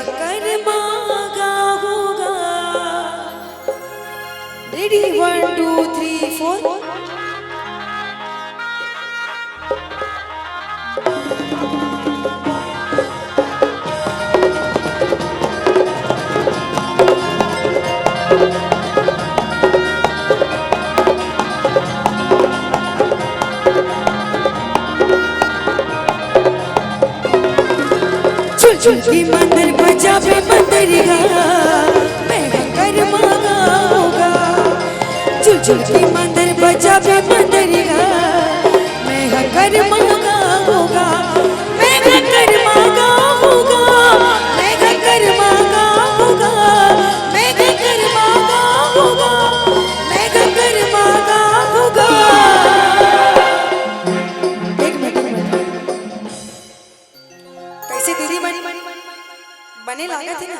कर मांगा होगा। रेडी 1 2 3 4। चुलकी मंदिर बजा पे मंदिरिया मैं कर मांगा होगा। चुलकी मंदिर बजा पे मंदिरिया मैं कर मांगा होगा। मैं कर मांगा होगा। मैं कर मांगा होगा। मैं कर मांगा होगा। मैं कर मांगा होगा। एक मिनट कैसे दीदी बने लागा थे ना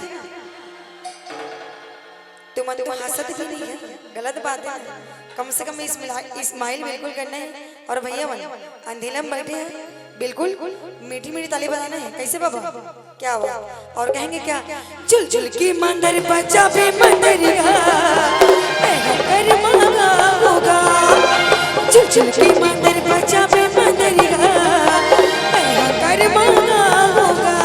तुम हंसत भी नहीं है, गलत बात है। कम से कम इस्माइल बिल्कुल करना है। और भैया अंधेला में बैठे हैं, बिल्कुल मीठी मीठी ताली बजाना है। कैसे बाबा क्या हुआ? और कहेंगे क्या? चुल चुल की मंदिर बजा पे मंदिरिया कर मांगा होगा। चुल चुल की मंदिर बजा पे मंदिरिया कर मांगा होगा।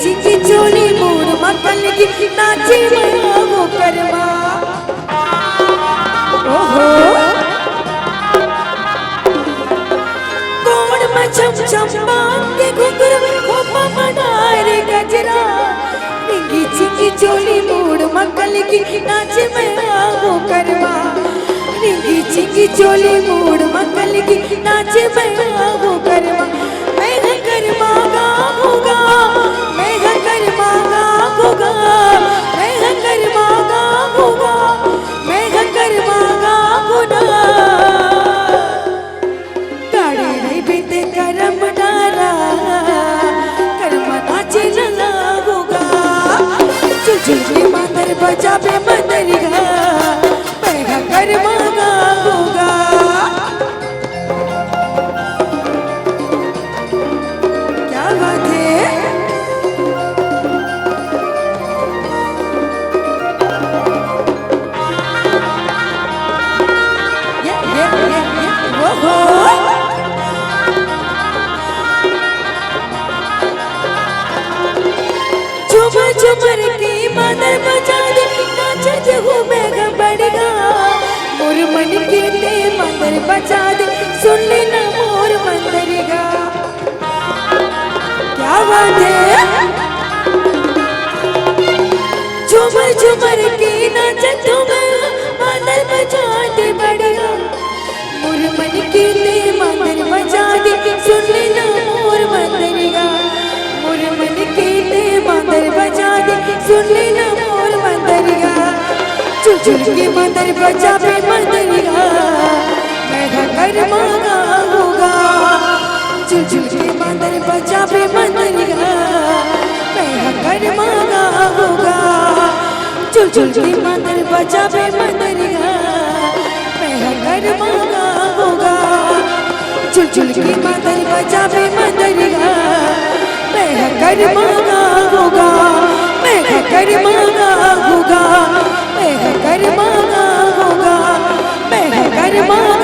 चिंकी चोली मोर मकल की नाचे माया वो करमा। ओहो कोण मचम चंपान के घुंघरू खोपा मनारे गजरा। चिंकी चिंकी चोली मोर मकल की नाचे माया वो करमा। चिंकी चिंकी चोली मोर मकल की नाचे माया वो करमा। मैं कर मांगा होगा। मैं कर मांगा होगा। मैं कर मांगा होगा। मैं कर मांगा होगा। गाड़ी नहीं बीते करम डाला कर्म नाचे लगा होगा। चुचुली मंदिर बजा पे मंदिरिया मैं कर मांगा होगा। क्या बात है? झुमर झुमर की मंदिर बजा दे नाचत हूँ मैं बढ़िया। मोर मन के ते मंदिर बजा दे सुन लेना मोर मंदिरिया। क्या बात है? झुमर झुमर की नाचत हूँ मैं मंदिर बजा दे बढ़िया। मोर मन के ते मंदिर बजा दे सुन लेना मोर मंदिरिया। मोर मन के ते मंदिर बजा दे सुन लेना मोर मंदिरिया। चुल के मंदिर बजा पे मंदिरिया मैं कर मांगा होगा। चुल के मंदिर बजा पे मंदिरिया मैं कर मांगा होगा। चुल के मंदिर बजा पे मंदिरिया मैं कर मांगा होगा। चुल के मंदिर बजा पे मंदिरिया मैं कर मांगा होगा। मैं कर मांगा होगा। मैं कर मांगा होगा। मैं कर मांगा